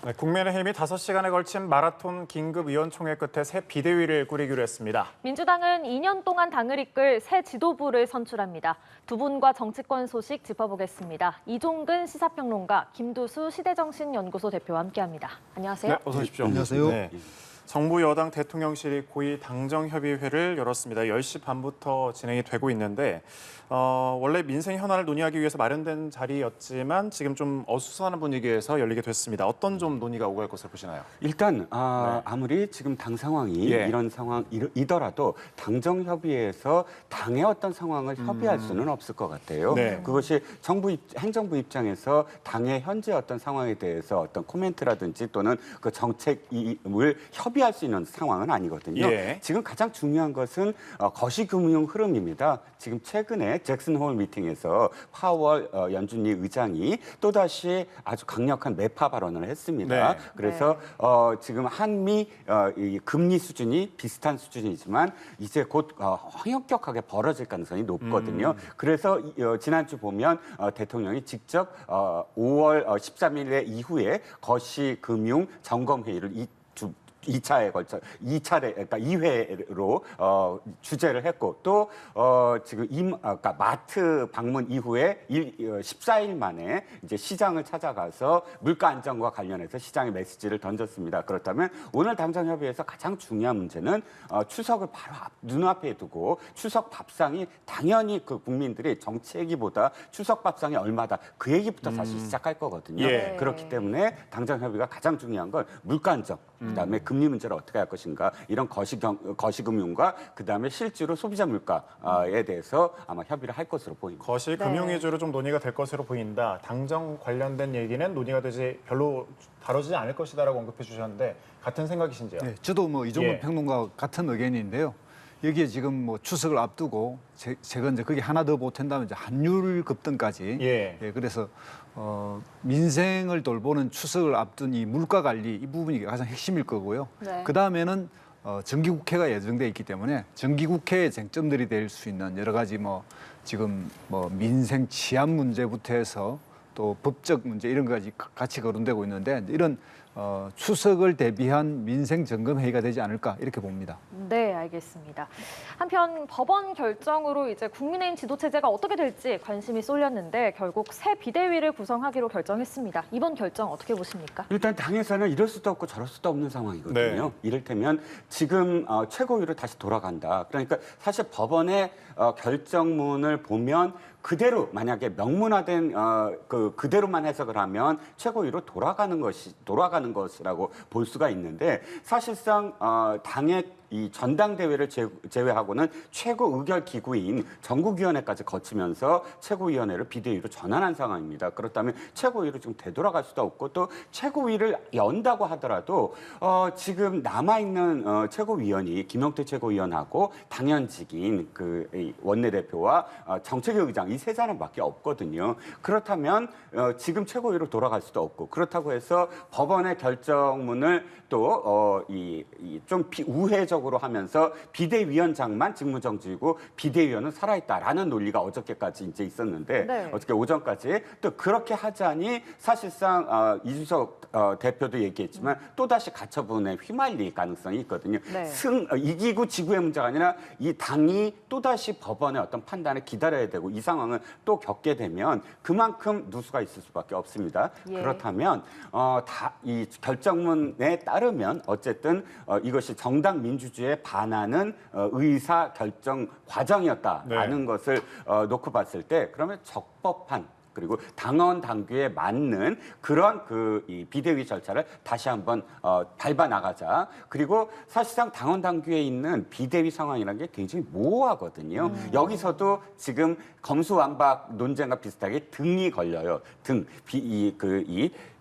네, 국민의힘이 5시간에 걸친 마라톤 긴급위원총회 끝에 새 비대위를 꾸리기로 했습니다. 민주당은 2년 동안 당을 이끌 새 지도부를 선출합니다. 두 분과 정치권 소식 짚어보겠습니다. 이종근 시사평론가, 김두수 시대정신연구소 대표와 함께합니다. 안녕하세요. 네, 어서 오십시오. 안녕하세요. 네. 정부 여당 대통령실이 고위 당정협의회를 열었습니다. 10시 반부터 진행이 되고 있는데 원래 민생 현안을 논의하기 위해서 마련된 자리였지만 지금 좀 어수선한 분위기에서 열리게 됐습니다. 어떤 좀 논의가 오갈 것으로 보시나요? 일단 아무리 지금 당 상황이 이런 상황이더라도 당정협의회에서 당의 어떤 상황을 협의할 수는 없을 것 같아요. 네. 그것이 행정부 입장에서 당의 현재 어떤 상황에 대해서 어떤 코멘트라든지 또는 그 정책을 협의할 수 있는 상황은 아니거든요. 예. 지금 가장 중요한 것은 거시금융 흐름입니다. 지금 최근에 잭슨홀 미팅에서 파월 연준리 의장이 또다시 아주 강력한 매파 발언을 했습니다. 네. 그래서 지금 한미 이 금리 수준이 비슷한 수준이지만 이제 곧 현격하게 벌어질 가능성이 높거든요. 그래서 지난주 보면 대통령이 직접 5월 13일 이후에 거시금융 점검회의를 2차에 걸쳐 2차례 그러니까 2회로 주재를 했고 또 지금 그러니까 마트 방문 이후에 14일 만에 이제 시장을 찾아가서 물가 안정과 관련해서 시장에 메시지를 던졌습니다. 그렇다면 오늘 당정협의회에서 가장 중요한 문제는 추석을 바로 눈앞에 두고 추석 밥상이 당연히 그 국민들이 정치 얘기보다 추석 밥상이 얼마다 그 얘기부터 사실 시작할 거거든요. 예. 그렇기 때문에 당정협의가 가장 중요한 건 물가 안정, 그다음에 금리 문제를 어떻게 할 것인가 이런 거시금융과 그다음에 실제로 소비자 물가에 대해서 아마 협의를 할 것으로 보입니다. 거시금융 위주로 좀 논의가 될 것으로 보인다. 당정 관련된 얘기는 논의가 되지 별로 다뤄지지 않을 것이다라고 언급해 주셨는데 같은 생각이신지요? 네, 저도 뭐 이종근 예. 평론가와 같은 의견인데요. 여기에 지금 뭐 추석을 앞두고 제가 이제 그게 하나 더 보탠다면 이제 환율 급등까지. 예. 그래서 민생을 돌보는 추석을 앞둔 이 물가 관리 이 부분이 가장 핵심일 거고요. 네. 그 다음에는 정기국회가 예정돼 있기 때문에 정기국회의 쟁점들이 될 수 있는 여러 가지 뭐 지금 뭐 민생 치안 문제부터 해서 또 법적 문제 이런 것까지 같이 거론되고 있는데 이런 추석을 대비한 민생 점검 회의가 되지 않을까 이렇게 봅니다. 네, 알겠습니다. 한편 법원 결정으로 이제 국민의힘 지도 체제가 어떻게 될지 관심이 쏠렸는데 결국 새 비대위를 구성하기로 결정했습니다. 이번 결정 어떻게 보십니까? 일단 당에서는 이럴 수도 없고 저럴 수도 없는 상황이거든요. 네. 이를테면 지금 최고위로 다시 돌아간다. 그러니까 사실 법원의 결정문을 보면 그대로 만약에 명문화된 그대로만 해석을 하면 최고위로 돌아가는 것이라고 볼 수가 있는데 사실상 당의 이 전당대회를 제외하고는 최고 의결 기구인 전국위원회까지 거치면서 최고위원회를 비대위로 전환한 상황입니다. 그렇다면 최고위로 지금 되돌아갈 수도 없고 또 최고위를 연다고 하더라도 지금 남아있는 최고위원이 김영태 최고위원하고 당연직인 그 원내대표와 정책위 의장 이 세 사람밖에 없거든요. 그렇다면 지금 최고위로 돌아갈 수도 없고 그렇다고 해서 법원의 결정문을 또 좀 우회적으로 하면서 비대위원장만 직무정지이고 비대위원은 살아있다라는 논리가 어저께까지 이제 있었는데 네. 어저께 오전까지 또 그렇게 하자니 사실상 이준석 대표도 얘기했지만 또다시 가처분에 휘말릴 가능성이 있거든요. 네. 이기고 지구의 문제가 아니라 이 당이 또다시 법원의 어떤 판단을 기다려야 되고 이 상황을 또 겪게 되면 그만큼 누수가 있을 수밖에 없습니다. 예. 그렇다면 이 결정문에 따르면 어쨌든 이것이 정당 민주주의에 반하는 의사 결정 과정이었다라는 것을 놓고 봤을 때 그러면 적법한 그리고 당원 당규에 맞는 그런 이 비대위 절차를 다시 한번 밟아 나가자. 그리고 사실상 당원 당규에 있는 비대위 상황이라는 게 굉장히 모호하거든요. 여기서도 지금 검수완박 논쟁과 비슷하게 등이 걸려요.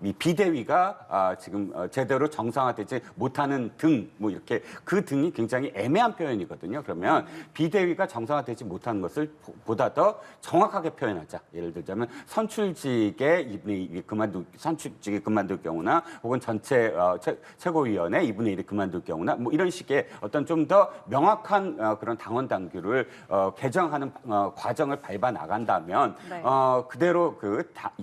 이 비대위가 지금 제대로 정상화되지 못하는 등, 뭐 이렇게 그 등이 굉장히 애매한 표현이거든요. 그러면 비대위가 정상화되지 못하는 것을 보다 더 정확하게 표현하자. 예를 들자면 선출직에 이분이 선출직이 그만둘 경우나 혹은 전체 최고위원회 2분의 1이 그만둘 경우나 뭐 이런 식의 어떤 좀 더 명확한 그런 당원 당규를 개정하는 과정을 밟아 나간다면 네. 그대로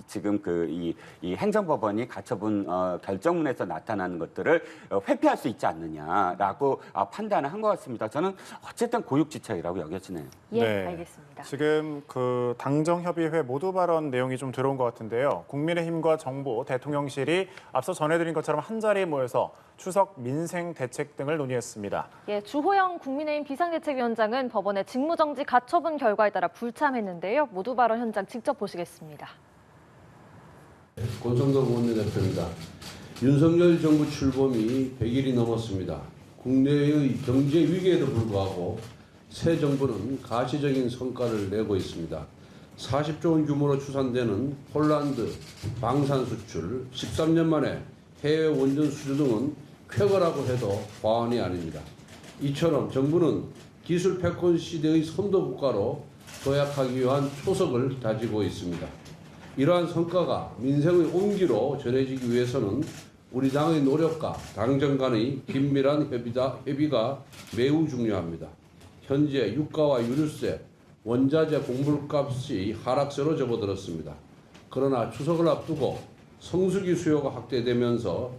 지금 이 행정법원이 가처분 결정문에서 나타나는 것들을 회피할 수 있지 않느냐라고 판단을 한 것 같습니다. 저는 어쨌든 고육지책이라고 여겨지네요. 예, 알겠습니다. 지금 그 당정협의회 모두 발언 내용이 좀 들어온 것 같은데요. 국민의힘과 정부, 대통령실이 앞서 전해드린 것처럼 한자리에 모여서 추석 민생 대책 등을 논의했습니다. 예, 주호영 국민의힘 비상대책위원장은 법원의 직무정지 가처분 결과에 따라 불참했는데요. 모두 발언 현장 직접 보시겠습니다. 권성동 원내대표입니다. 윤석열 정부 출범이 100일이 넘었습니다. 국내의 경제 위기에도 불구하고 새 정부는 가시적인 성과를 내고 있습니다. 40조 원 규모로 추산되는 폴란드 방산 수출, 13년 만에 해외 원전 수주 등은 쾌거라고 해도 과언이 아닙니다. 이처럼 정부는 기술 패권 시대의 선도 국가로 도약하기 위한 초석을 다지고 있습니다. 이러한 성과가 민생의 온기로 전해지기 위해서는 우리 당의 노력과 당정 간의 긴밀한 협의가 매우 중요합니다. 현재 유가와 유류세, 원자재 공물값이 하락세로 접어들었습니다. 그러나 추석을 앞두고 성수기 수요가 확대되면서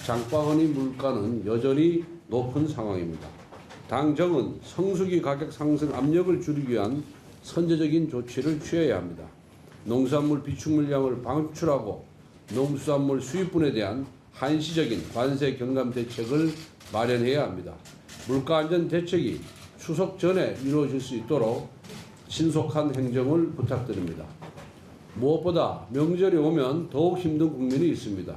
장바구니 물가는 여전히 높은 상황입니다. 당정은 성수기 가격 상승 압력을 줄이기 위한 선제적인 조치를 취해야 합니다. 농산물 비축 물량을 방출하고 농수산물 수입분에 대한 한시적인 관세 경감 대책을 마련해야 합니다. 물가 안전 대책이 추석 전에 이루어질 수 있도록 신속한 행정을 부탁드립니다. 무엇보다 명절이 오면 더욱 힘든 국민이 있습니다.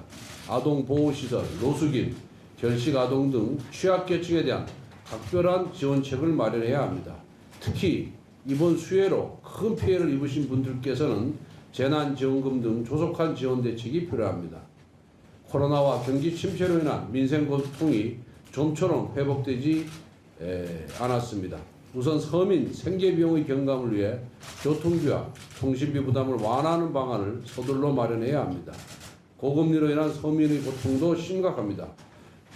아동보호시설, 노숙인, 결식아동 등 취약계층에 대한 각별한 지원책을 마련해야 합니다. 특히 이번 수해로 큰 피해를 입으신 분들께서는 재난지원금 등 조속한 지원 대책이 필요합니다. 코로나와 경기 침체로 인한 민생 고통이 좀처럼 회복되지 않았습니다. 우선 서민 생계비용의 경감을 위해 교통비와 통신비 부담을 완화하는 방안을 서둘러 마련해야 합니다. 고금리로 인한 서민의 고통도 심각합니다.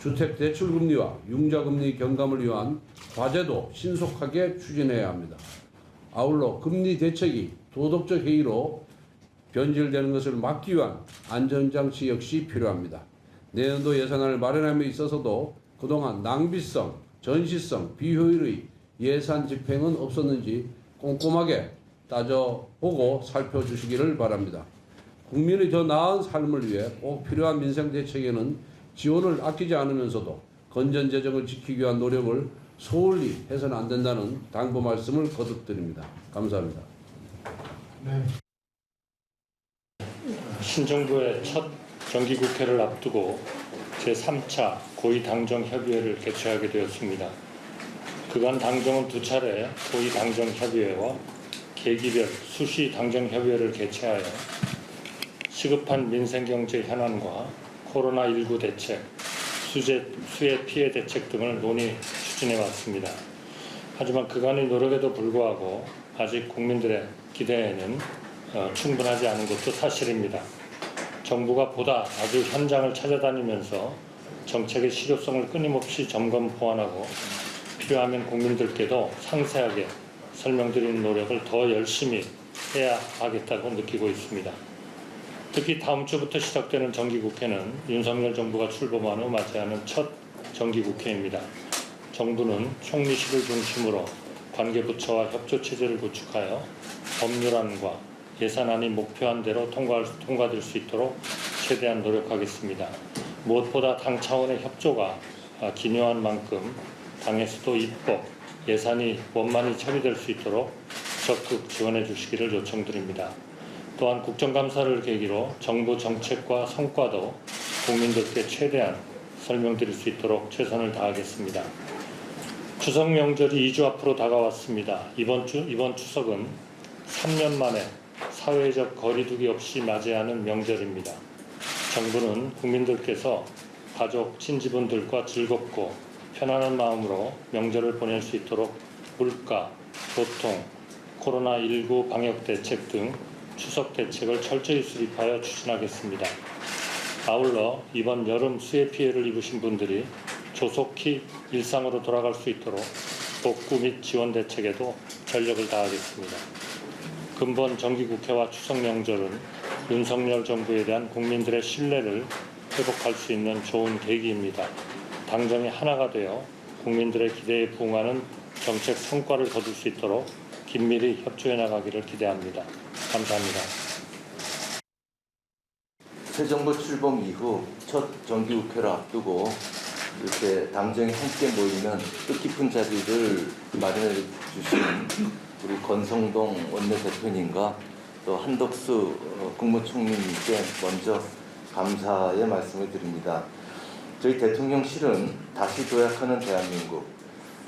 주택대출금리와 융자금리 경감을 위한 과제도 신속하게 추진해야 합니다. 아울러 금리 대책이 도덕적 해이로 변질되는 것을 막기 위한 안전장치 역시 필요합니다. 내년도 예산안을 마련함에 있어서도 그동안 낭비성, 전시성, 비효율의 예산 집행은 없었는지 꼼꼼하게 따져보고 살펴주시기를 바랍니다. 국민의 더 나은 삶을 위해 꼭 필요한 민생 대책에는 지원을 아끼지 않으면서도 건전 재정을 지키기 위한 노력을 소홀히 해서는 안 된다는 당부 말씀을 거듭드립니다. 감사합니다. 신정부의 첫 정기국회를 앞두고 제3차 고위당정협의회를 개최하게 되었습니다. 그간 당정은 두 차례 고위당정협의회와 계기별 수시 당정협의회를 개최하여 시급한 민생경제 현안과 코로나19 대책, 수해 피해 대책 등을 논의 추진해 왔습니다. 하지만 그간의 노력에도 불구하고 아직 국민들의 기대에는 충분하지 않은 것도 사실입니다. 정부가 보다 자주 현장을 찾아다니면서 정책의 실효성을 끊임없이 점검 보완하고 필요하면 국민들께도 상세하게 설명드리는 노력을 더 열심히 해야 하겠다고 느끼고 있습니다. 특히 다음 주부터 시작되는 정기국회는 윤석열 정부가 출범한 후 맞이하는 첫 정기국회입니다. 정부는 총리실을 중심으로 관계부처와 협조체제를 구축하여 법률안과 예산안이 목표한 대로 통과될 수 있도록 최대한 노력하겠습니다. 무엇보다 당 차원의 협조가 기묘한 만큼 당에서도 입법, 예산이 원만히 처리될 수 있도록 적극 지원해 주시기를 요청드립니다. 또한 국정감사를 계기로 정부 정책과 성과도 국민들께 최대한 설명드릴 수 있도록 최선을 다하겠습니다. 추석 명절이 2주 앞으로 다가왔습니다. 이번 추석은 3년 만에 사회적 거리두기 없이 맞이하는 명절입니다. 정부는 국민들께서 가족, 친지분들과 즐겁고 편안한 마음으로 명절을 보낼 수 있도록 물가, 교통, 코로나19 방역 대책 등 추석 대책을 철저히 수립하여 추진하겠습니다. 아울러 이번 여름 수해 피해를 입으신 분들이 조속히 일상으로 돌아갈 수 있도록 복구 및 지원 대책에도 전력을 다하겠습니다. 근본 정기국회와 추석 명절은 윤석열 정부에 대한 국민들의 신뢰를 회복할 수 있는 좋은 계기입니다. 당정이 하나가 되어 국민들의 기대에 부응하는 정책 성과를 거둘 수 있도록 긴밀히 협조해 나가기를 기대합니다. 감사합니다. 새 정부 출범 이후 첫 정기국회를 앞두고 이렇게 당정이 함께 모이는 뜻깊은 자리를 마련해 주신 우리 권성동 원내대표님과 또 한덕수 국무총리님께 먼저 감사의 말씀을 드립니다. 저희 대통령실은 다시 도약하는 대한민국,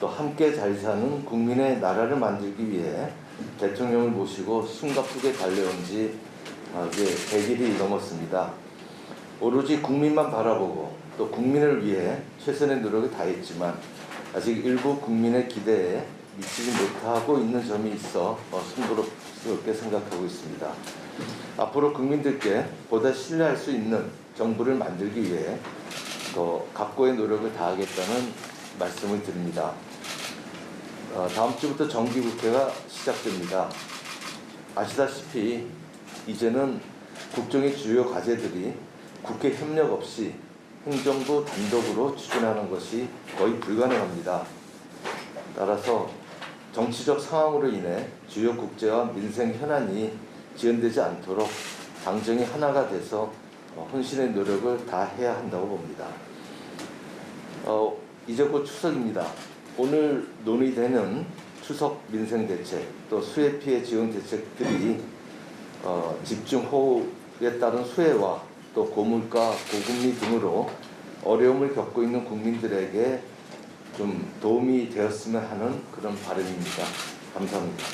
또 함께 잘 사는 국민의 나라를 만들기 위해 대통령을 모시고 숨가쁘게 달려온 지 이제 100일이 넘었습니다. 오로지 국민만 바라보고 또 국민을 위해 최선의 노력을 다했지만 아직 일부 국민의 기대에 미치지 못하고 있는 점이 있어 송구스럽게 생각하고 있습니다. 앞으로 국민들께 보다 신뢰할 수 있는 정부를 만들기 위해 더 각고의 노력을 다하겠다는 말씀을 드립니다. 다음 주부터 정기국회가 시작됩니다. 아시다시피 이제는 국정의 주요 과제들이 국회 협력 없이 행정부 단독으로 추진하는 것이 거의 불가능합니다. 따라서 정치적 상황으로 인해 주요 국제와 민생 현안이 지연되지 않도록 당정이 하나가 돼서 혼신의 노력을 다해야 한다고 봅니다. 이제 곧 추석입니다. 오늘 논의되는 추석 민생 대책, 또 수해 피해 지원 대책들이 집중호우에 따른 수해와 또 고물가, 고금리 등으로 어려움을 겪고 있는 국민들에게 좀 도움이 되었으면 하는 그런 바람입니다. 감사합니다.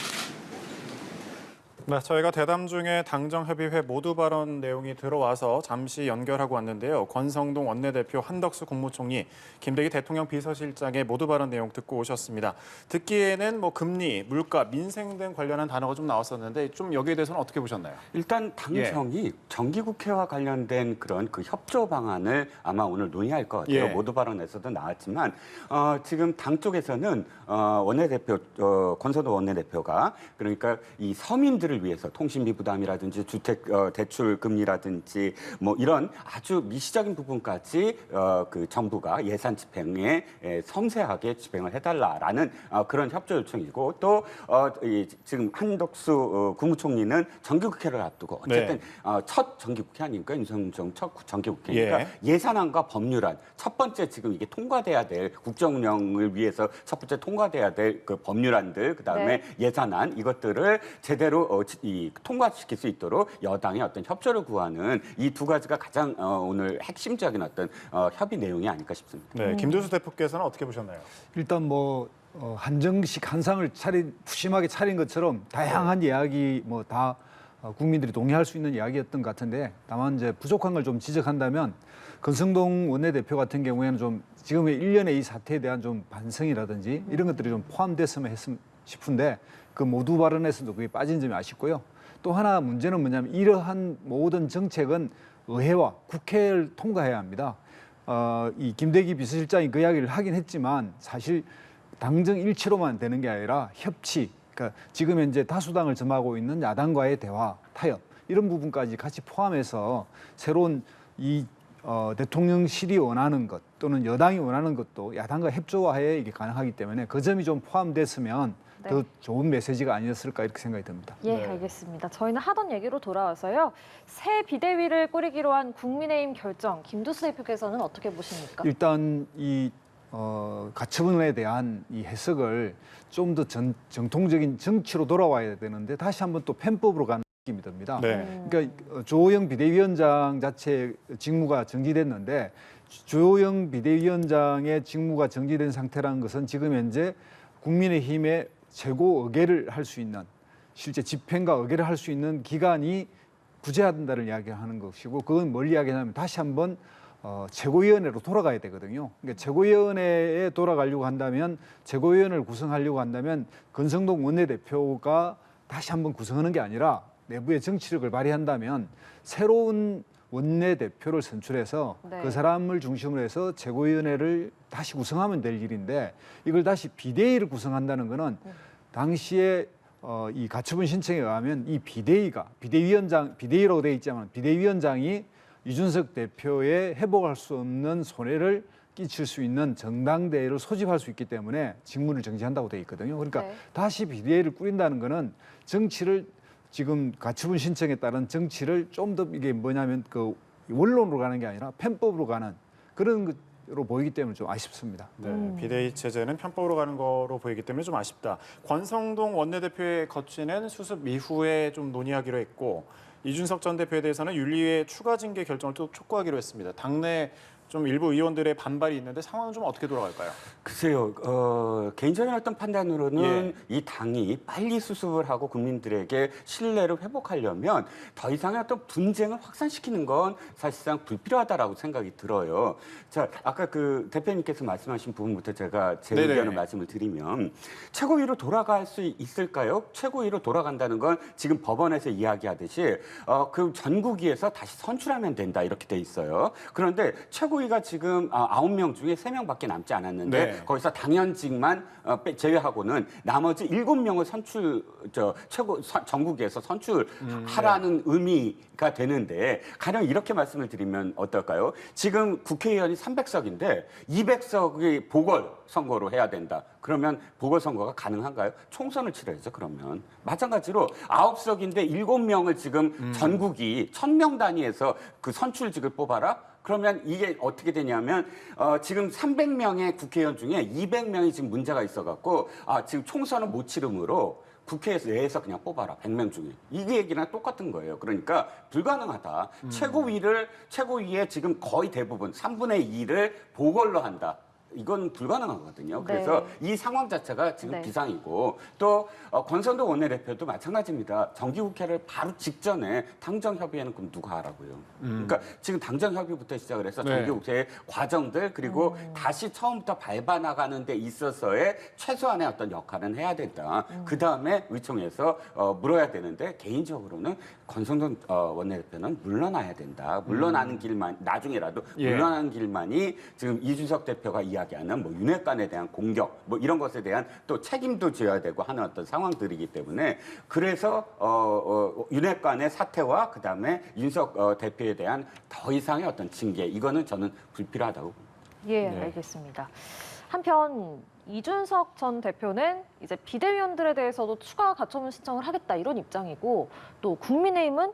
네, 저희가 대담 중에 당정협의회 모두 발언 내용이 들어와서 잠시 연결하고 왔는데요. 권성동 원내대표, 한덕수 국무총리, 김대기 대통령 비서실장의 모두 발언 내용 듣고 오셨습니다. 듣기에는 뭐 금리, 물가, 민생 등 관련한 단어가 좀 나왔었는데 좀 여기에 대해서는 어떻게 보셨나요? 일단 당정이 정기국회와 관련된 그런 그 협조 방안을 아마 오늘 논의할 것 같아요. 모두 발언에서도 나왔지만 지금 당 쪽에서는 원내대표 권성동 원내대표가 그러니까 이 서민들을 위해서 통신비 부담이라든지 주택 대출 금리라든지 뭐 이런 아주 미시적인 부분까지 그 정부가 예산 집행에 섬세하게 집행을 해달라라는 그런 협조 요청이고 또 지금 한덕수 국무총리는 정기국회를 앞두고 어쨌든 첫 정기국회 아닙니까? 윤석열 첫 정기국회니까 예산안과 법률안 첫 번째 지금 이게 통과돼야 될 국정 운영을 위해서 첫 번째 통과돼야 될 그 법률안들 그다음에 예산안 이것들을 제대로 통과시킬 수 있도록 여당의 어떤 협조를 구하는 이 두 가지가 가장 오늘 핵심적인 어떤 협의 내용이 아닐까 싶습니다. 네, 김두수 대표께서는 어떻게 보셨나요? 일단 뭐 한정식 한상을 푸짐하게 차린 것처럼 다양한 이야기 뭐 다 국민들이 동의할 수 있는 이야기였던 것 같은데 다만 이제 부족한 걸 좀 지적한다면 권성동 원내대표 같은 경우에는 좀 지금의 일련의 이 사태에 대한 좀 반성이라든지 이런 것들이 좀 포함됐으면 했으면 싶은데 그 모두 발언에서도 그게 빠진 점이 아쉽고요. 또 하나 문제는 뭐냐면 이러한 모든 정책은 의회와 국회를 통과해야 합니다. 이 김대기 비서실장이 그 이야기를 하긴 했지만 사실 당정 일치로만 되는 게 아니라 협치, 그러니까 지금 현재 다수당을 점하고 있는 야당과의 대화, 타협 이런 부분까지 같이 포함해서 새로운 이 대통령실이 원하는 것 또는 여당이 원하는 것도 야당과 협조하에 이게 가능하기 때문에 그 점이 좀 포함됐으면 더 좋은 메시지가 아니었을까 이렇게 생각이 듭니다. 예, 알겠습니다. 저희는 하던 얘기로 돌아와서요. 새 비대위를 꾸리기로 한 국민의힘 결정, 김두수 대표께서는 어떻게 보십니까? 일단 이 가처분에 대한 이 해석을 좀 더 정통적인 정치로 돌아와야 되는데 다시 한번 또 편법으로 가는 느낌이 듭니다. 그러니까 조호영 비대위원장 자체 직무가 정지됐는데 조호영 비대위원장의 직무가 정지된 상태라는 것은 지금 현재 국민의힘의 최고 의결을 할 수 있는 실제 집행과 의결을 할 수 있는 기관이 구제한다는 이야기를 하는 것이고 그건 뭘 이야기하냐면 다시 한번 최고위원회로 돌아가야 되거든요. 그러니까 최고위원회에 돌아가려고 한다면 최고위원회를 구성하려고 한다면 권성동 원내대표가 다시 한번 구성하는 게 아니라 내부의 정치력을 발휘한다면 새로운 원내대표를 선출해서 네. 그 사람을 중심으로 해서 최고위원회를 다시 구성하면 될 일인데 이걸 다시 비대위를 구성한다는 거는 당시에 이 가처분 신청에 의하면 이 비대위라고 되어 있지만 비대위원장이 이준석 대표의 회복할 수 없는 손해를 끼칠 수 있는 정당대회를 소집할 수 있기 때문에 직무를 정지한다고 되어 있거든요. 그러니까 네. 다시 비대위를 꾸린다는 거는 정치를 지금 가처분 신청에 따른 정치를 좀 더 이게 뭐냐면 그 원론으로 가는 게 아니라 편법으로 가는 그런 것으로 보이기 때문에 좀 아쉽습니다. 네, 비대위 체제는 편법으로 가는 거로 보이기 때문에 좀 아쉽다. 권성동 원내대표의 거취는 수습 이후에 좀 논의하기로 했고 이준석 전 대표에 대해서는 윤리위의 추가 징계 결정을 또 촉구하기로 했습니다. 당내 좀 일부 의원들의 반발이 있는데 상황은 좀 어떻게 돌아갈까요? 글쎄요, 개인적인 어떤 판단으로는 예. 이 당이 빨리 수습을 하고 국민들에게 신뢰를 회복하려면 더 이상의 어떤 분쟁을 확산시키는 건 사실상 불필요하다라고 생각이 들어요. 자, 아까 그 대표님께서 말씀하신 부분부터 제가 제 네네. 의견을 말씀을 드리면 최고위로 돌아갈 수 있을까요? 최고위로 돌아간다는 건 지금 법원에서 이야기하듯이 그 전국위에서 다시 선출하면 된다 이렇게 돼 있어요. 그런데 최고위가 지금 9명 중에 3명밖에 남지 않았는데 네. 거기서 당연직만 제외하고는 나머지 7명을 전국에서 선출하라는 의미가 되는데 가령 이렇게 말씀을 드리면 어떨까요? 지금 국회의원이 300석인데 200석이 보궐선거로 해야 된다. 그러면 보궐선거가 가능한가요? 총선을 치러야죠, 그러면. 마찬가지로 9석인데 7명을 지금 전국이 1000명 단위에서 그 선출직을 뽑아라? 그러면 이게 어떻게 되냐면 지금 300명의 국회의원 중에 200명이 지금 문제가 있어갖고 지금 총선은 못 치름으로 국회에서 내에서 그냥 뽑아라 100명 중에 이게 얘기랑 똑같은 거예요. 그러니까 불가능하다. 최고위에 지금 거의 대부분 3분의 2를 보궐로 한다. 이건 불가능하거든요. 네. 그래서 이 상황 자체가 지금 네. 비상이고 또 권성동 원내대표도 마찬가지입니다. 정기국회를 바로 직전에 당정협의회는 그럼 누가 하라고요? 그러니까 지금 당정협의부터 시작을 해서 네. 정기국회의 과정들 그리고 다시 처음부터 밟아 나가는 데 있어서의 최소한의 어떤 역할은 해야 된다. 그다음에 의총에서 물어야 되는데 개인적으로는 권성동 원내대표는 물러나야 된다. 물러나는 길만 나중에라도 예. 물러나는 길만이 지금 이준석 대표가 이야기하는 뭐 윤핵관에 대한 공격 뭐 이런 것에 대한 또 책임도 져야 되고 하는 어떤 상황들이기 때문에 그래서 윤핵관의 사퇴와 그다음에 윤석 대표에 대한 더 이상의 어떤 징계 이거는 저는 불필요하다고 봅니다. 예, 네. 알겠습니다. 한편 이준석 전 대표는 이제 비대위원들에 대해서도 추가 가처분 신청을 하겠다 이런 입장이고 또 국민의힘은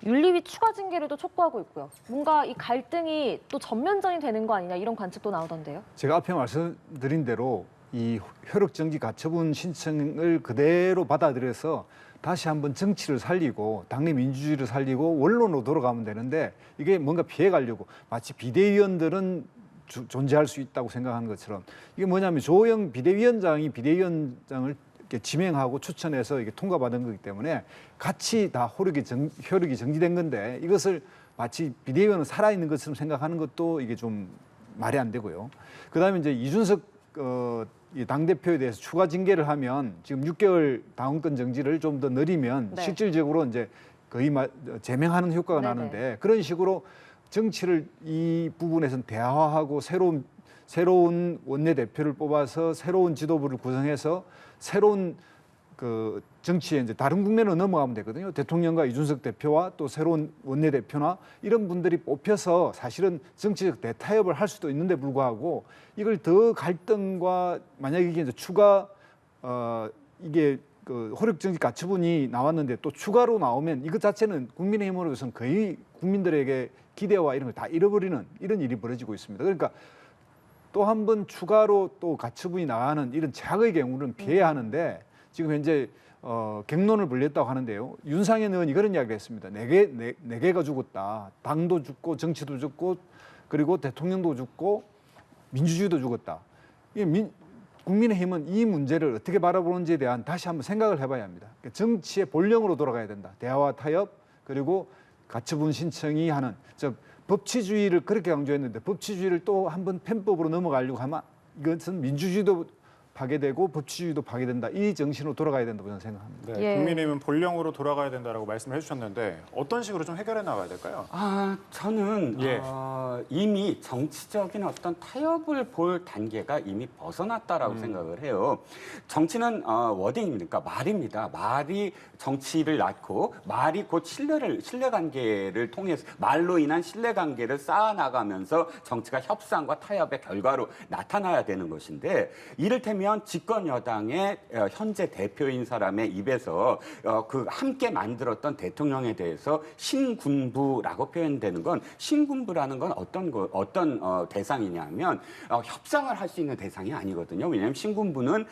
윤리위 추가 징계를 또 촉구하고 있고요. 뭔가 이 갈등이 또 전면전이 되는 거 아니냐 이런 관측도 나오던데요. 제가 앞에 말씀드린 대로 이 효력정지 가처분 신청을 그대로 받아들여서 다시 한번 정치를 살리고 당내 민주주의를 살리고 원론으로 돌아가면 되는데 이게 뭔가 피해가려고 마치 비대위원들은 존재할 수 있다고 생각하는 것처럼 이게 뭐냐면 조영 비대위원장이 비대위원장을 이렇게 지명하고 추천해서 이게 통과받은 거기 때문에 같이 다 효력이 정지된 건데 이것을 마치 비대위원은 살아있는 것처럼 생각하는 것도 이게 좀 말이 안 되고요. 그다음에 이제 이준석 이 당대표에 대해서 추가 징계를 하면 지금 6개월 당원권 정지를 좀 더 늘리면 네. 실질적으로 이제 거의 제명하는 효과가 네네. 나는데 그런 식으로 정치를 이 부분에서는 대화하고 새로운 원내대표를 뽑아서 새로운 지도부를 구성해서 새로운 그 정치에 이제 다른 국면으로 넘어가면 되거든요. 대통령과 이준석 대표와 또 새로운 원내대표나 이런 분들이 뽑혀서 사실은 정치적 대타협을 할 수도 있는데 불구하고 이걸 더 갈등과 만약에 이게 이제 추가 이게 그 효력정지 가처분이 나왔는데 또 추가로 나오면 이것 자체는 국민의힘으로서는 거의 국민들에게 기대와 이런 걸 다 잃어버리는 이런 일이 벌어지고 있습니다. 그러니까 또 한 번 추가로 또 가처분이 나가는 이런 제약의 경우는 피해야 하는데 지금 현재 갱론을 벌였다고 하는데요. 윤상현 의원이 그런 이야기를 했습니다. 네 개가 죽었다. 당도 죽고 정치도 죽고 그리고 대통령도 죽고 민주주의도 죽었다. 국민의힘은 이 문제를 어떻게 바라보는지에 대한 다시 한번 생각을 해봐야 합니다. 정치의 본령으로 돌아가야 된다. 대화와 타협 그리고 가처분 신청이 하는 즉 법치주의를 그렇게 강조했는데 법치주의를 또 한번 편법으로 넘어가려고 하면 이것은 민주주의도 파괴되고 법치주의도 파괴된다. 이 정신으로 돌아가야 된다고 저는 생각합니다. 네, 예. 국민의힘은 본령으로 돌아가야 된다라고 말씀을 해주셨는데 어떤 식으로 좀 해결해 나가야 될까요? 저는 예. 이미 정치적인 어떤 타협을 볼 단계가 이미 벗어났다라고 생각을 해요. 정치는 워딩입니까? 말입니다. 말이 정치를 낳고 말이 곧 신뢰관계를 통해서 말로 인한 신뢰관계를 쌓아나가면서 정치가 협상과 타협의 결과로 나타나야 되는 것인데 이를테면 집권 여당의 현재 대표인 사람의 입에서 그 함께 만들었던 대통령에 대해서 신군부라고 표현되는 건 신군부라는 건 어떤 대상이냐면 협상을 할 수 있는 대상이 아니거든요. 왜냐하면 신군부는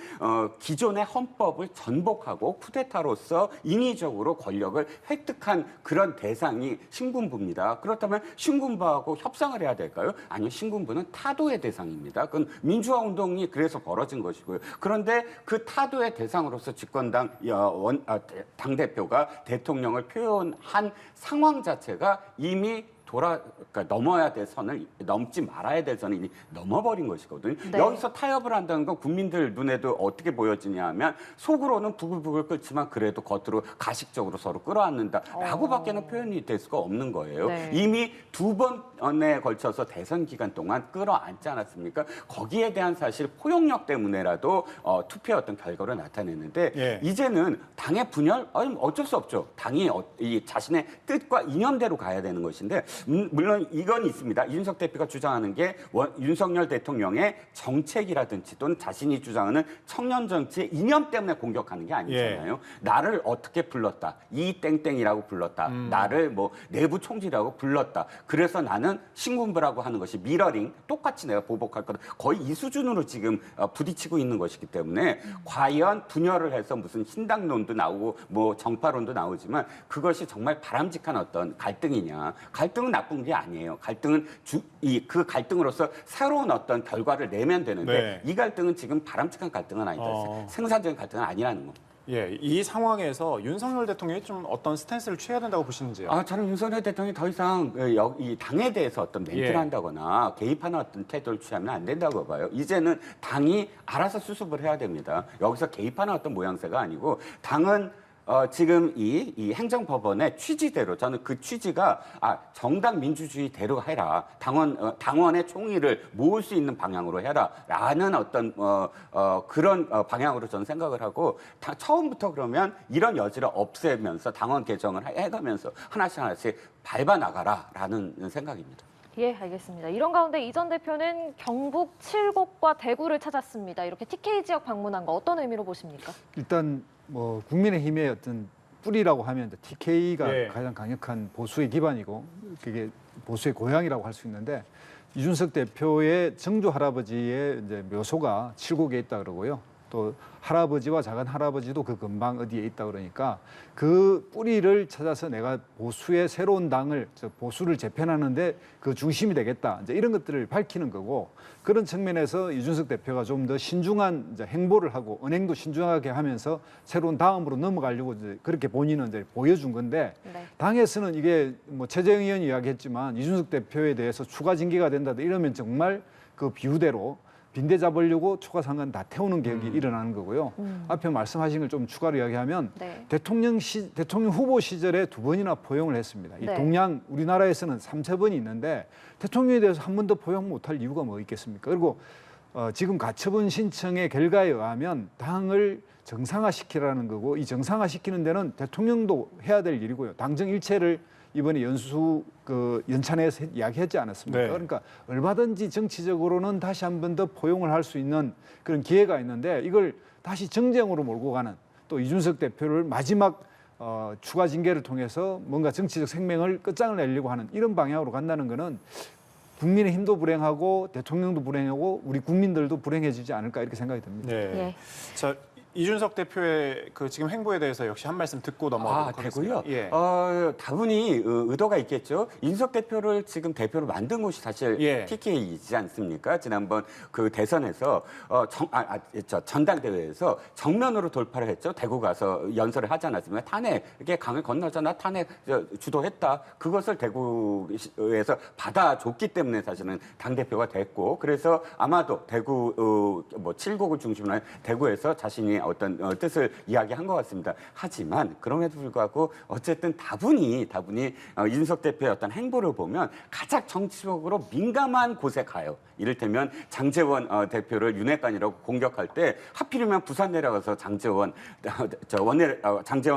기존의 헌법을 전복하고 쿠데타로서 인위적으로 권력을 획득한 그런 대상이 신군부입니다. 그렇다면 신군부하고 협상을 해야 될까요? 아니요, 신군부는 타도의 대상입니다. 그건 민주화 운동이 그래서 벌어진 것이고요. 그런데 그 타도의 대상으로서 집권당 당대표가 대통령을 표현한 상황 자체가 이미 그러니까 넘어야 될 선을 넘지 말아야 될 선을 이미 넘어버린 것이거든요. 네. 여기서 타협을 한다는 건 국민들 눈에도 어떻게 보여지냐 하면 속으로는 부글부글 끓지만 그래도 겉으로 가식적으로 서로 끌어안는다라고밖에는 표현이 될 수가 없는 거예요. 네. 이미 2번에 걸쳐서 대선 기간 동안 끌어안지 않았습니까? 거기에 대한 사실 포용력 때문에라도 투표의 어떤 결과를 나타냈는데 예. 이제는 당의 분열? 어쩔 수 없죠. 당이 이 자신의 뜻과 이념대로 가야 되는 것인데 물론 이건 있습니다. 이준석 대표가 주장하는 게 윤석열 대통령의 정책이라든지 또는 자신이 주장하는 청년 정치의 이념 때문에 공격하는 게 아니잖아요. 나를 어떻게 불렀다. 이 땡땡이라고 불렀다. 나를 뭐 내부 총질이라고 불렀다. 그래서 나는 신군부라고 하는 것이 미러링 똑같이 내가 보복할 거다. 거의 이 수준으로 지금 부딪히고 있는 것이기 때문에 과연 분열을 해서 무슨 신당론도 나오고 뭐 정파론도 나오지만 그것이 정말 바람직한 어떤 갈등이냐. 갈등은 나쁜 게 아니에요. 갈등은 그 갈등으로서 새로운 어떤 결과를 내면 되는데 네. 이 갈등은 지금 바람직한 갈등은 아니다. 생산적인 갈등은 아니라는 거. 예, 이 상황에서 윤석열 대통령이 좀 어떤 스탠스를 취해야 된다고 보시는지요? 저는 윤석열 대통령이 더 이상 이 당에 대해서 어떤 멘트를 예. 한다거나 개입하는 어떤 태도를 취하면 안 된다고 봐요. 이제는 당이 알아서 수습을 해야 됩니다. 여기서 개입하는 어떤 모양새가 아니고 당은 지금 이 행정법원의 취지대로 저는 그 취지가 정당 민주주의대로 해라. 당원의 총의를 모을 수 있는 방향으로 해라라는 어떤 그런 방향으로 저는 생각을 하고 처음부터 그러면 이런 여지를 없애면서 당원 개정을 해가면서 하나씩 밟아 나가라라는 생각입니다. 예, 알겠습니다. 이런 가운데 이 전 대표는 경북 칠곡과 대구를 찾았습니다. 이렇게 TK 지역 방문한 거 어떤 의미로 보십니까? 일단 뭐 국민의힘의 어떤 뿌리라고 하면 TK가 예. 가장 강력한 보수의 기반이고 그게 보수의 고향이라고 할 수 있는데 이준석 대표의 정조 할아버지의 이제 묘소가 칠곡에 있다 그러고요. 또 할아버지와 작은 할아버지도 그 근방 어디에 있다 그러니까 그 뿌리를 찾아서 내가 보수의 새로운 당을 보수를 재편하는데 그 중심이 되겠다. 이제 이런 것들을 밝히는 거고 그런 측면에서 이준석 대표가 좀 더 신중한 이제 행보를 하고 언행도 신중하게 하면서 새로운 다음으로 넘어가려고 이제 그렇게 본인은 이제 보여준 건데 네. 당에서는 이게 뭐 최재형 의원이 이야기했지만 이준석 대표에 대해서 추가 징계가 된다 이러면 정말 그 비유대로 빈대 잡으려고 초과상관 다 태우는 계획이 일어나는 거고요. 앞에 말씀하신 걸 좀 추가로 이야기하면 네. 대통령 후보 시절에 2번이나 포용을 했습니다. 이 네. 동양 우리나라에서는 3-4번이 있는데 대통령에 대해서 한 번도 포용 못할 이유가 뭐 있겠습니까? 그리고 지금 가처분 신청의 결과에 의하면 당을 정상화시키라는 거고 이 정상화시키는 데는 대통령도 해야 될 일이고요. 당정 일체를 이번에 연찬에서 이야기했지 않았습니까? 네. 그러니까 얼마든지 정치적으로는 다시 한 번 더 포용을 할 수 있는 그런 기회가 있는데 이걸 다시 정쟁으로 몰고 가는 또 이준석 대표를 마지막 추가 징계를 통해서 뭔가 정치적 생명을 끝장을 내려고 하는 이런 방향으로 간다는 거는 국민의힘도 불행하고 대통령도 불행하고 우리 국민들도 불행해지지 않을까 이렇게 생각이 듭니다. 네. 예. 자, 이준석 대표의 그 지금 행보에 대해서 역시 한 말씀 듣고 넘어가도록 하겠습니다. 되고요. 예. 다분히 의도가 있겠죠. 이준석 대표를 지금 대표로 만든 곳이 사실 예. PK이지 않습니까? 지난번 그 대선에서 전당대회에서 정면으로 돌파를 했죠. 대구 가서 연설을 하지 않았습니까? 탄핵에 강을 건너자 나 탄핵 주도했다. 그것을 대구에서 받아줬기 때문에 사실은 당 대표가 됐고, 그래서 아마도 대구 뭐 칠곡을 중심으로 한 대구에서 자신이 어떤 뜻을 이야기한 것 같습니다. 하지만 그럼에도 불구하고 어쨌든 다분히 이준석 대표의 어떤 행보를 보면 가장 정치적으로 민감한 곳에 가요. 이를테면 장제원 대표를 윤핵관이라고 공격할 때 하필이면 부산 내려가서 장제원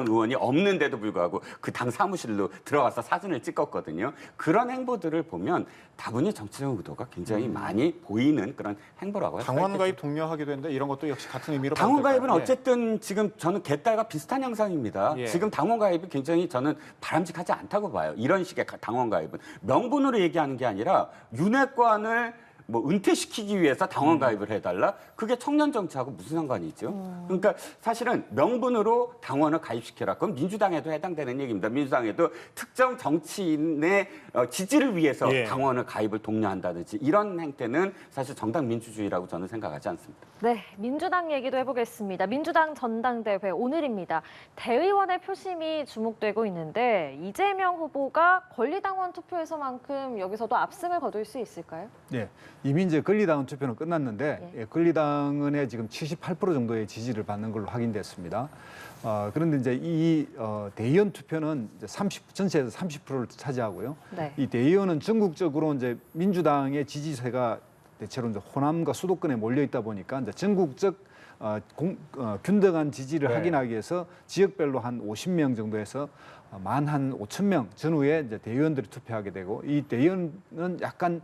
의원이 없는데도 불구하고 그 당 사무실로 들어가서 사진을 찍었거든요. 그런 행보들을 보면 다분히 정치적 의도가 굉장히 많이 보이는 그런 행보라고 할 수가 당원 있겠죠. 가입 독려하기도 했는데 이런 것도 역시 같은 의미로 당원 봐도 될까요? 가입은 예. 어쨌든 지금 저는 개딸과 비슷한 형상입니다. 예. 지금 당원 가입이 굉장히 저는 바람직하지 않다고 봐요. 이런 식의 당원 가입은 명분으로 얘기하는 게 아니라 윤핵관을 뭐 은퇴시키기 위해서 당원 가입을 해달라? 그게 청년 정치하고 무슨 상관이 있죠? 그러니까 사실은 명분으로 당원을 가입시켜라. 그건 민주당에도 해당되는 얘기입니다. 민주당에도 특정 정치인의 지지를 위해서 예. 당원을 가입을 독려한다든지 이런 행태는 사실 정당 민주주의라고 저는 생각하지 않습니다. 네, 민주당 얘기도 해보겠습니다. 민주당 전당대회 오늘입니다. 대의원의 표심이 주목되고 있는데 이재명 후보가 권리당원 투표에서만큼 여기서도 압승을 거둘 수 있을까요? 네, 이미 이제 권리당원 투표는 끝났는데 예, 권리당원의 지금 78% 정도의 지지를 받는 걸로 확인됐습니다. 그런데 이제 이 대의원 투표는 이제 전체에서 30%를 차지하고요. 네. 이 대의원은 전국적으로 이제 민주당의 지지세가 대체로 이제 호남과 수도권에 몰려 있다 보니까 이제 전국적 균등한 지지를 네. 확인하기 위해서 지역별로 한 50명 정도에서 만 한 5천 명 전후에 이제 대의원들이 투표하게 되고, 이 대의원은 약간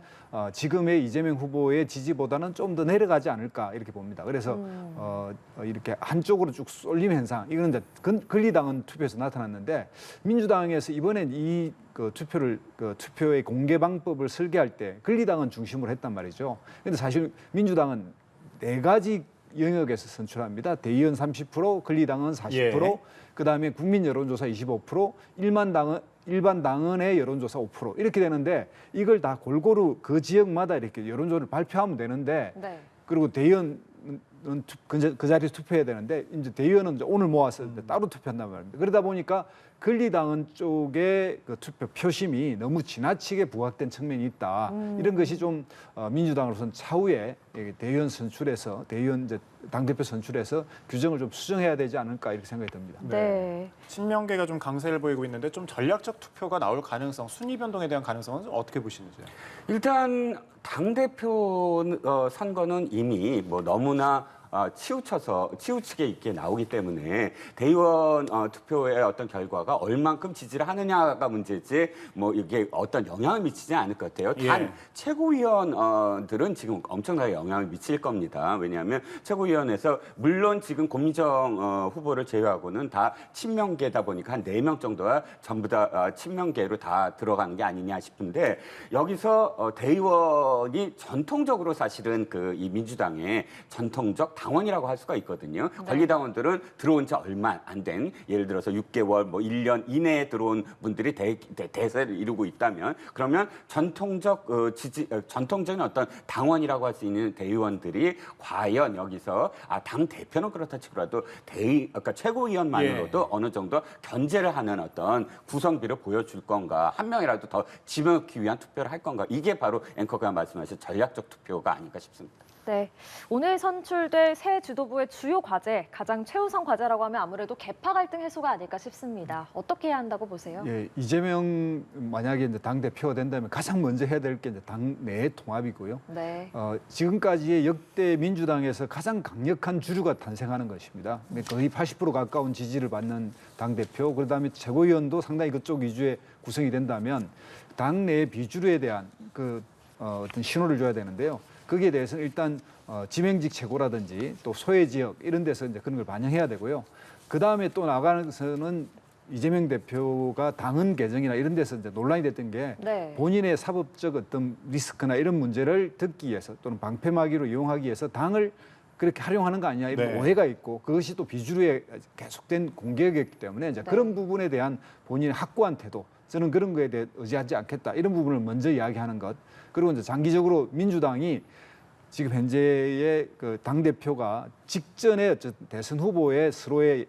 지금의 이재명 후보의 지지보다는 좀 더 내려가지 않을까 이렇게 봅니다. 그래서 이렇게 한쪽으로 쭉 쏠림 현상, 이거는 이제 권리당원 투표에서 나타났는데, 민주당에서 이번엔 이 투표의 공개 방법을 설계할 때 권리당원 중심으로 했단 말이죠. 그런데 사실 민주당은 4가지 영역에서 선출합니다. 대의원 30%, 권리당원 40%, 예. 그다음에 국민 여론조사 25%, 일반 당원의 여론조사 5% 이렇게 되는데, 이걸 다 골고루 그 지역마다 이렇게 여론조사를 발표하면 되는데, 네. 그리고 대의원은 그 자리에서 투표해야 되는데, 이제 대의원은 이제 오늘 모아서 이제 따로 투표한단 말입니다. 그러다 보니까 권리당원 쪽의 그 투표 표심이 너무 지나치게 부각된 측면이 있다. 이런 것이 좀 민주당으로서는 차후에 대의원 선출에서 이제 당대표 선출해서 규정을 좀 수정해야 되지 않을까 이렇게 생각이 듭니다. 네. 친명계가 좀 강세를 보이고 있는데 좀 전략적 투표가 나올 가능성, 순위 변동에 대한 가능성은 어떻게 보시는지요? 일단 당대표 선거는 이미 뭐 너무나 치우치게 있게 나오기 때문에 대의원 투표의 어떤 결과가 얼만큼 지지를 하느냐가 문제지 뭐 이게 어떤 영향을 미치지 않을 것 같아요. 단 예. 최고위원들은 지금 엄청나게 영향을 미칠 겁니다. 왜냐하면 최고위원에서 물론 지금 고민정 후보를 제외하고는 다 친명계다 보니까 한 4명 정도가 전부 다 친명계로 다 들어가는 게 아니냐 싶은데, 여기서 대의원이 전통적으로 사실은 이 민주당의 전통적 당원이라고 할 수가 있거든요. 네. 권리당원들은 들어온 지 얼마 안 된, 예를 들어서 6개월, 뭐 1년 이내에 들어온 분들이 대세를 이루고 있다면, 그러면 전통적인 어떤 당원이라고 할 수 있는 대의원들이 과연 여기서 당 대표는 그렇다 치더라도 그러니까 최고위원만으로도 예. 어느 정도 견제를 하는 어떤 구성비를 보여줄 건가, 한 명이라도 더 집어넣기 위한 투표를 할 건가, 이게 바로 앵커가 말씀하신 전략적 투표가 아닐까 싶습니다. 네, 오늘 선출될 새 지도부의 주요 과제, 가장 최우선 과제라고 하면 아무래도 계파 갈등 해소가 아닐까 싶습니다. 어떻게 해야 한다고 보세요? 예, 이재명 만약에 이제 당 대표가 된다면 가장 먼저 해야 될 게 이제 당 내 통합이고요. 네. 지금까지의 역대 민주당에서 가장 강력한 주류가 탄생하는 것입니다. 거의 80% 가까운 지지를 받는 당 대표, 그다음에 최고위원도 상당히 그쪽 위주의 구성이 된다면 당 내 비주류에 대한 어떤 신호를 줘야 되는데요. 거기에 대해서는 일단 지명직 최고라든지 또 소외 지역 이런 데서 이제 그런 걸 반영해야 되고요. 그 다음에 또 나가서는 이재명 대표가 당헌 개정이나 이런 데서 이제 논란이 됐던 게 네. 본인의 사법적 어떤 리스크나 이런 문제를 듣기 위해서 또는 방패막이로 이용하기 위해서 당을 그렇게 활용하는 거 아니냐 이런 네. 오해가 있고 그것이 또 비주류에 계속된 공격이었기 때문에 이제 네. 그런 부분에 대한 본인의 확고한 태도 저는 그런 거에 대해 의지하지 않겠다 이런 부분을 먼저 이야기하는 것 그리고 이제 장기적으로 민주당이 지금 현재의 그 당 대표가 직전에 어쨌든 대선 후보의 서로의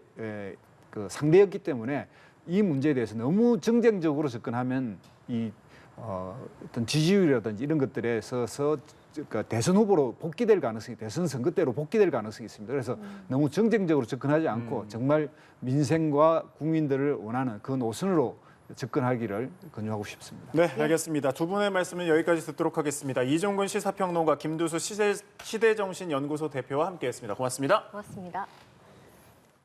그 상대였기 때문에 이 문제에 대해서 너무 정쟁적으로 접근하면 이 어떤 지지율이라든지 이런 것들에 있어서 그러니까 대선 후보로 복귀될 가능성이 대선 선거 때로 복귀될 가능성이 있습니다. 그래서 너무 정쟁적으로 접근하지 않고 정말 민생과 국민들을 원하는 그 노선으로 접근하기를 권유하고 싶습니다. 네, 알겠습니다. 두 분의 말씀은 여기까지 듣도록 하겠습니다. 이종근 시사평론가, 김두수 시대정신연구소 대표와 함께했습니다. 고맙습니다. 고맙습니다.